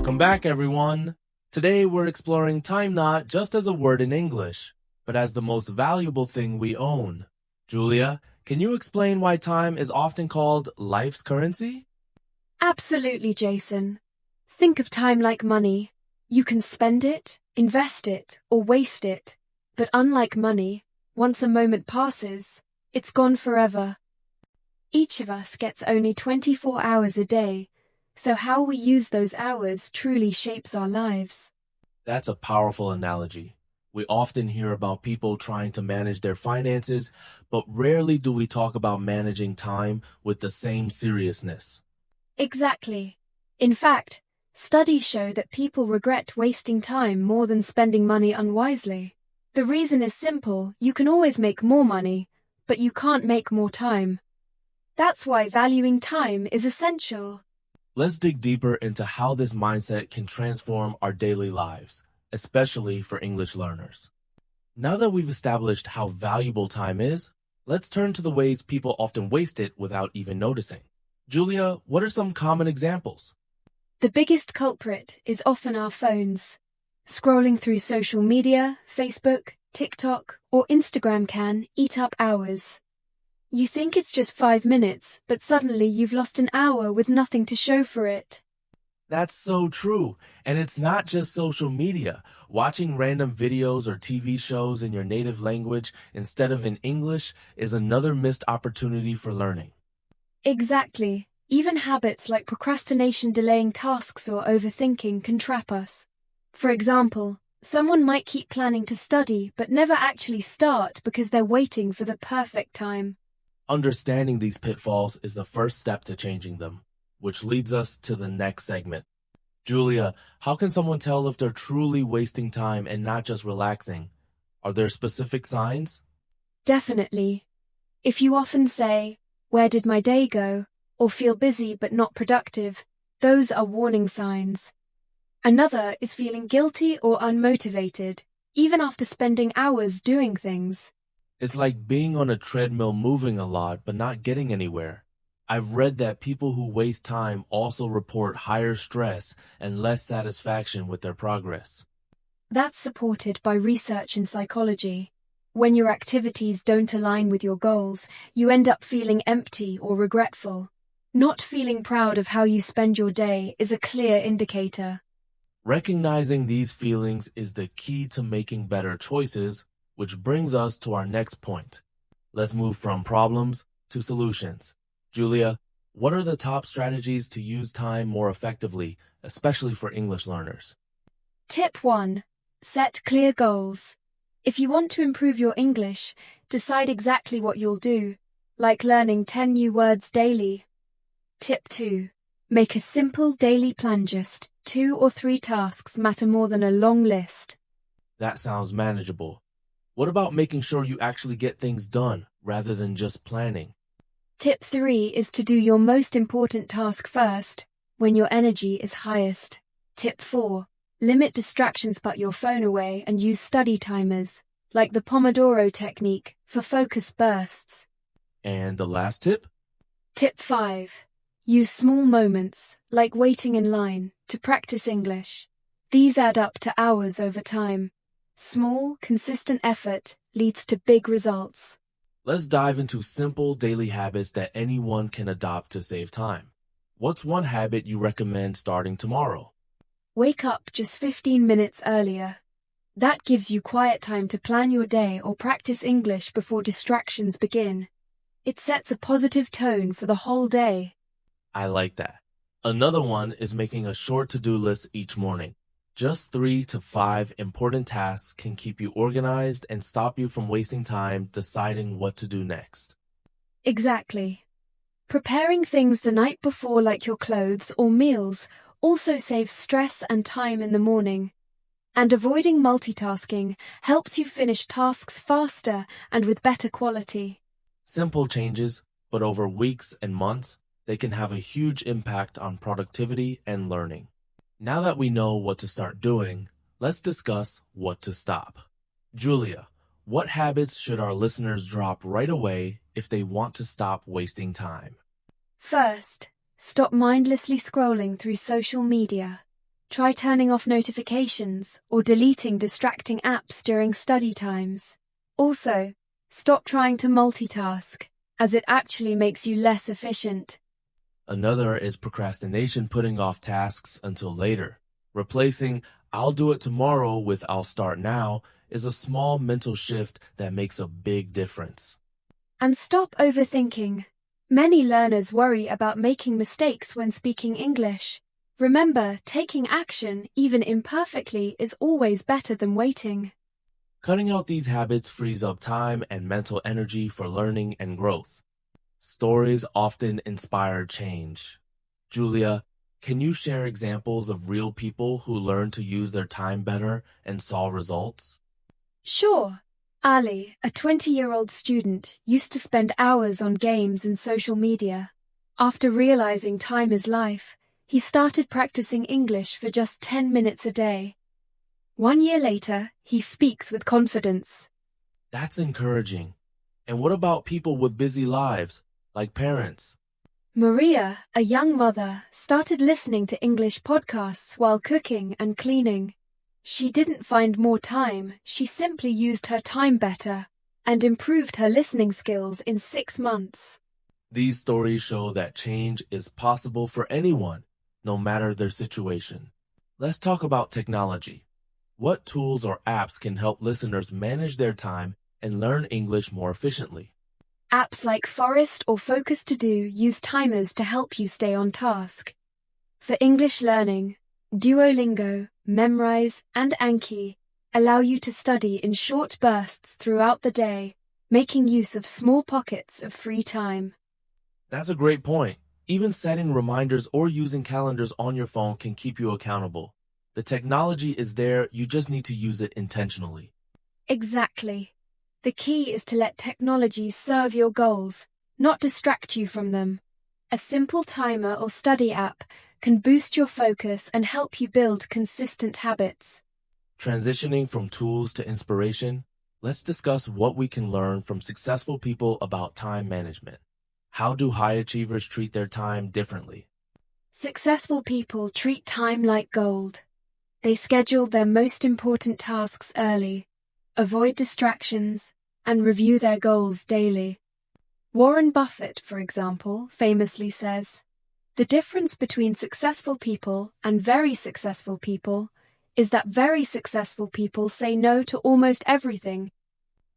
Welcome back, everyone. Today we're exploring time not just as a word in English, but as the most valuable thing we own. Julia, can you explain why time is often called life's currency? Absolutely, Jason. Think of time like money. You can spend it, invest it, or waste it. But unlike money, once a moment passes, it's gone forever. Each of us gets only 24 hours a day, so how we use those hours truly shapes our lives. That's a powerful analogy. We often hear about people trying to manage their finances, but rarely do we talk about managing time with the same seriousness. Exactly. In fact, studies show that people regret wasting time more than spending money unwisely. The reason is simple: you can always make more money, but you can't make more time. That's why valuing time is essential. Let's dig deeper into how this mindset can transform our daily lives, especially for English learners. Now that we've established how valuable time is, let's turn to the ways people often waste it without even noticing. Julia, what are some common examples? The biggest culprit is often our phones. Scrolling through social media, Facebook, TikTok, or Instagram can eat up hours. You think it's just 5 minutes, but suddenly you've lost an hour with nothing to show for it. That's so true. And it's not just social media. Watching random videos or TV shows in your native language instead of in English is another missed opportunity for learning. Exactly. Even habits like procrastination, delaying tasks, or overthinking can trap us. For example, someone might keep planning to study but never actually start because they're waiting for the perfect time. Understanding these pitfalls is the first step to changing them, which leads us to the next segment. Julia, how can someone tell if they're truly wasting time and not just relaxing? Are there specific signs? Definitely. If you often say, "Where did my day go?" or feel busy but not productive, those are warning signs. Another is feeling guilty or unmotivated, even after spending hours doing things. It's like being on a treadmill moving a lot but not getting anywhere. I've read that people who waste time also report higher stress and less satisfaction with their progress. That's supported by research in psychology. When your activities don't align with your goals, you end up feeling empty or regretful. Not feeling proud of how you spend your day is a clear indicator. Recognizing these feelings is the key to making better choices, which brings us to our next point. Let's move from problems to solutions. Julia, what are the top strategies to use time more effectively, especially for English learners? Tip 1. Set clear goals. If you want to improve your English, decide exactly what you'll do, like learning 10 new words daily. Tip 2. Make a simple daily plan. Just 2 or 3 tasks matter more than a long list. That sounds manageable. What about making sure you actually get things done rather than just planning? Tip 3 is to do your most important task first, when your energy is highest. Tip 4. Limit distractions, put your phone away and use study timers, like the Pomodoro technique, for focus bursts. And the last tip? Tip 5. Use small moments, like waiting in line, to practice English. These add up to hours over time. Small, consistent effort leads to big results. Let's dive into simple daily habits that anyone can adopt to save time. What's one habit you recommend starting tomorrow? Wake up just 15 minutes earlier. That gives you quiet time to plan your day or practice English before distractions begin. It sets a positive tone for the whole day. I like that. Another one is making a short to-do list each morning. Just 3 to 5 important tasks can keep you organized and stop you from wasting time deciding what to do next. Exactly. Preparing things the night before, like your clothes or meals, also saves stress and time in the morning. And avoiding multitasking helps you finish tasks faster and with better quality. Simple changes, but over weeks and months, they can have a huge impact on productivity and learning. Now that we know what to start doing, let's discuss what to stop. Julia, what habits should our listeners drop right away if they want to stop wasting time? First, stop mindlessly scrolling through social media. Try turning off notifications or deleting distracting apps during study times. Also, stop trying to multitask, as it actually makes you less efficient. Another is procrastination, putting off tasks until later. Replacing "I'll do it tomorrow" with "I'll start now" is a small mental shift that makes a big difference. And stop overthinking. Many learners worry about making mistakes when speaking English. Remember, taking action, even imperfectly, is always better than waiting. Cutting out these habits frees up time and mental energy for learning and growth. Stories often inspire change. Julia, can you share examples of real people who learn to use their time better and saw results? Sure. Ali, a 20-year-old student, used to spend hours on games and social media. After realizing time is life, he started practicing English for just 10 minutes a day. 1 year later, he speaks with confidence. That's encouraging. And what about people with busy lives, like parents? Maria, a young mother, started listening to English podcasts while cooking and cleaning. She didn't find more time, she simply used her time better and improved her listening skills in 6 months. These stories show that change is possible for anyone, no matter their situation. Let's talk about technology. What tools or apps can help listeners manage their time and learn English more efficiently? Apps like Forest or Focus To Do use timers to help you stay on task. For English learning, Duolingo, Memrise, and Anki allow you to study in short bursts throughout the day, making use of small pockets of free time. That's a great point. Even setting reminders or using calendars on your phone can keep you accountable. The technology is there, you just need to use it intentionally. Exactly. The key is to let technology serve your goals, not distract you from them. A simple timer or study app can boost your focus and help you build consistent habits. Transitioning from tools to inspiration, let's discuss what we can learn from successful people about time management. How do high achievers treat their time differently? Successful people treat time like gold. They schedule their most important tasks early, avoid distractions, and review their goals daily. Warren Buffett, for example, famously says, "The difference between successful people and very successful people is that very successful people say no to almost everything."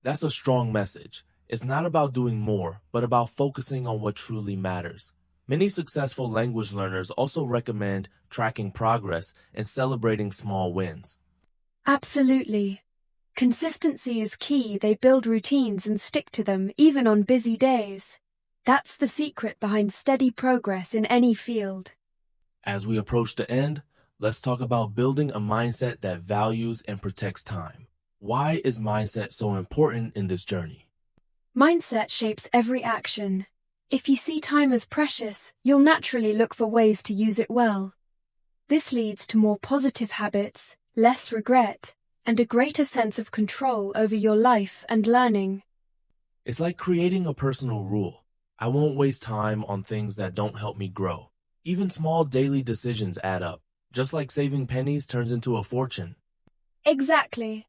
That's a strong message. It's not about doing more, but about focusing on what truly matters. Many successful language learners also recommend tracking progress and celebrating small wins. Absolutely. Consistency is key. They build routines and stick to them even on busy days. That's the secret behind steady progress in any field. As we approach the end, let's talk about building a mindset that values and protects time. Why is mindset so important in this journey? Mindset shapes every action. If you see time as precious, you'll naturally look for ways to use it well. This leads to more positive habits, less regret, and a greater sense of control over your life and learning. It's like creating a personal rule. I won't waste time on things that don't help me grow. Even small daily decisions add up. Just like saving pennies turns into a fortune. Exactly.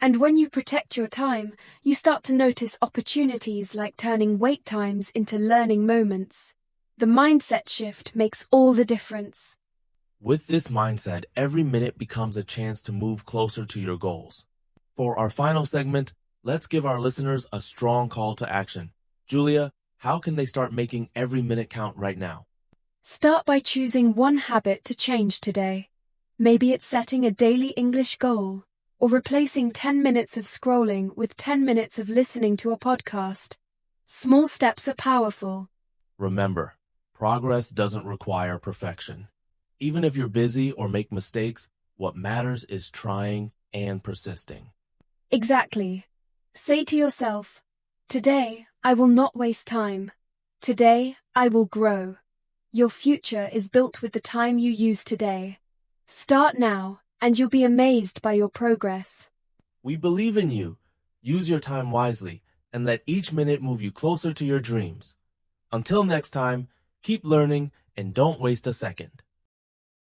And when you protect your time, you start to notice opportunities like turning wait times into learning moments. The mindset shift makes all the difference. With this mindset, every minute becomes a chance to move closer to your goals. For our final segment, let's give our listeners a strong call to action. Julia, how can they start making every minute count right now? Start by choosing one habit to change today. Maybe it's setting a daily English goal, or replacing 10 minutes of scrolling with 10 minutes of listening to a podcast. Small steps are powerful. Remember, progress doesn't require perfection. Even if you're busy or make mistakes, what matters is trying and persisting. Exactly. Say to yourself, "Today, I will not waste time. Today, I will grow." Your future is built with the time you use today. Start now, and you'll be amazed by your progress. We believe in you. Use your time wisely and let each minute move you closer to your dreams. Until next time, keep learning and don't waste a second.